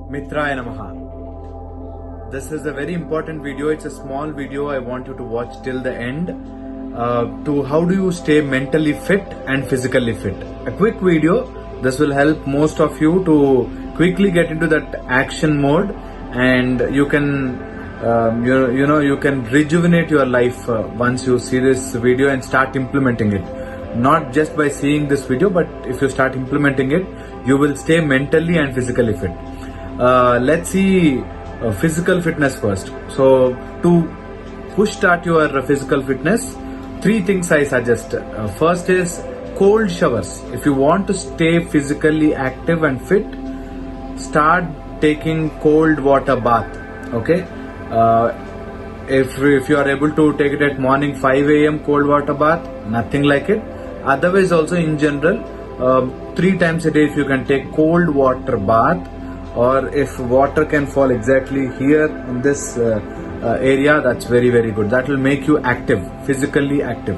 Mitraya Namaha. This is a very important video. It's a small video. I want you to watch till the end to how do you stay mentally fit and physically fit. A quick video. This will help most of you to quickly get into that action mode, and you can you can rejuvenate your life once you see this video and start implementing it. Not just by seeing this video, but if you start implementing it, you will stay mentally and physically fit. Let's see physical fitness first. So to push start your physical fitness, three things I suggest. First is cold showers. If you want to stay physically active and fit, start taking cold water bath. Okay. If you are able to take it at morning 5 a.m. cold water bath, nothing like it. Otherwise also in general, 3 times a day if you can take cold water bath, or if water can fall exactly here in this area, that's very good. That will make you active, physically active.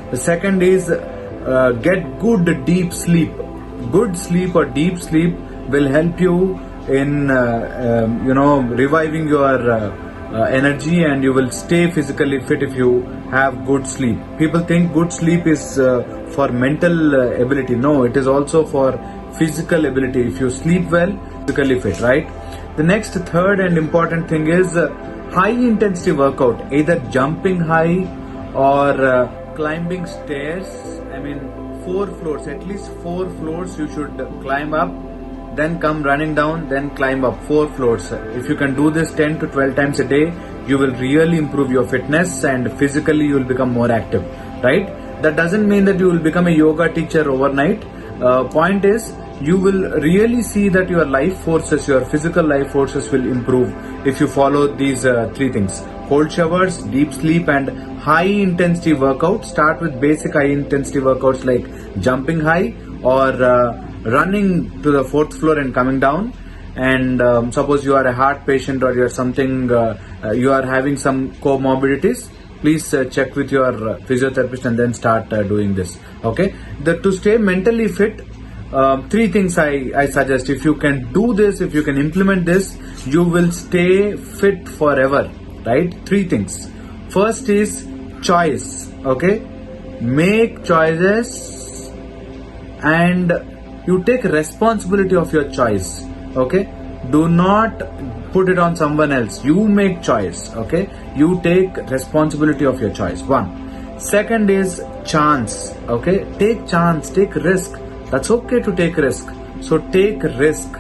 The second is get good deep sleep. Good sleep or deep sleep will help you in reviving your energy, and you will stay physically fit if you have good sleep. People think good sleep is for mental ability. No, it is also for physical ability. If you sleep well, physically fit, right? The next third and important thing is high intensity workout, either jumping high or climbing stairs. I mean 4 floors, at least 4 floors you should climb up, then come running down, then climb up 4 floors. If you can do this 10 to 12 times a day, you will really improve your fitness and physically you will become more active, right? That doesn't mean that you will become a yoga teacher overnight. Point is, you will really see that your life forces, your physical life forces will improve if you follow these 3 things. Cold showers, deep sleep, and high intensity workout. Start with basic high intensity workouts like jumping high or running to the 4th floor and coming down. And suppose you are a heart patient or you are something, you are having some comorbidities, please check with your physiotherapist and then start doing this. Okay, to stay mentally fit, 3 things I suggest. If you can do this, if you can implement this, you will stay fit forever, right? 3 things. First is choice. Okay, make choices and you take responsibility of your choice. Okay, do not put it on someone else. You make choice. Okay, you take responsibility of your choice. 1. Second is chance. Okay, take chance, take risk. That's okay to take risk. So take risk,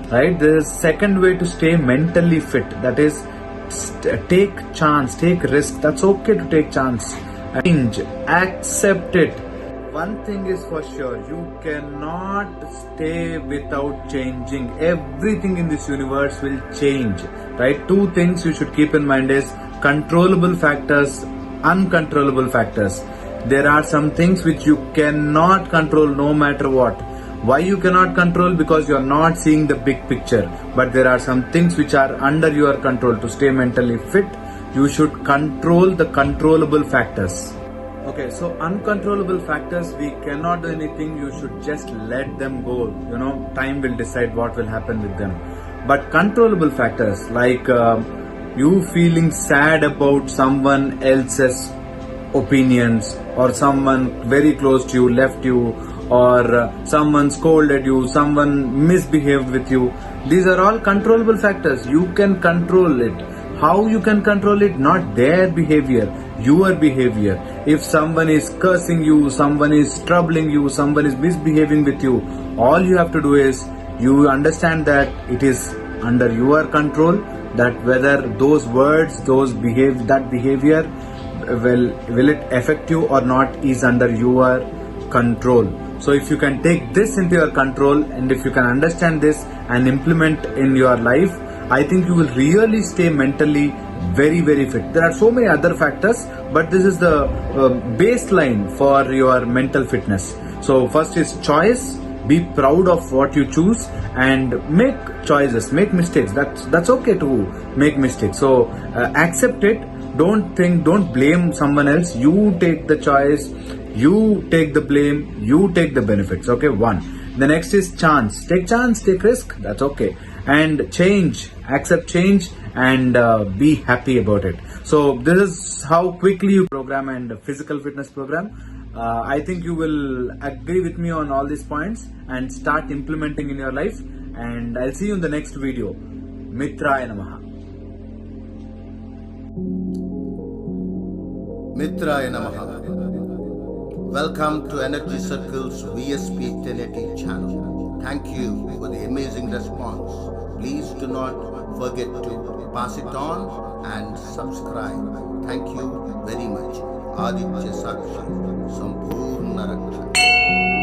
right? There is second way to stay mentally fit. That is, take chance, take risk. That's okay to take chance. Change, accept it. One thing is for sure, you cannot stay without changing. Everything in this universe will change, right? 2 things you should keep in mind is controllable factors, uncontrollable factors. There are some things which you cannot control no matter what. Why you cannot control? Because you are not seeing the big picture. But there are some things which are under your control. To stay mentally fit, you should control the controllable factors. Okay, so uncontrollable factors, we cannot do anything. You should just let them go. Time will decide what will happen with them. But controllable factors like you feeling sad about someone else's opinions, or someone very close to you left you, or someone scolded you, someone misbehaved with you. These are all controllable factors. You can control it. How you can control it? Not their behavior, your behavior. If someone is cursing you, someone is troubling you, someone is misbehaving with you, all you have to do is you understand that it is under your control, that whether those words, that behavior will it affect you or not is under your control. So if you can take this into your control, and if you can understand this and implement in your life, I think you will really stay mentally very fit. There are so many other factors, but this is the baseline for your mental fitness. So first is choice. Be proud of what you choose and make choices, make mistakes. That's okay to make mistakes. So accept it. Don't blame someone else. You take the choice, you take the blame, you take the benefits. Okay, 1. The next is chance. Take chance, take risk. That's okay. and change, accept change, and be happy about it. So this is how quickly you program and physical fitness program. I think you will agree with me on all these points and start implementing in your life. And I'll see you in the next video. Mitraya Namaha. Mitraya Namaha. Welcome to Energy Circle's VSP 1080 channel. Thank you for the amazing response. Please do not forget to pass it on and subscribe. Thank you very much. Aditya Sakshi, Sampurna Raksha.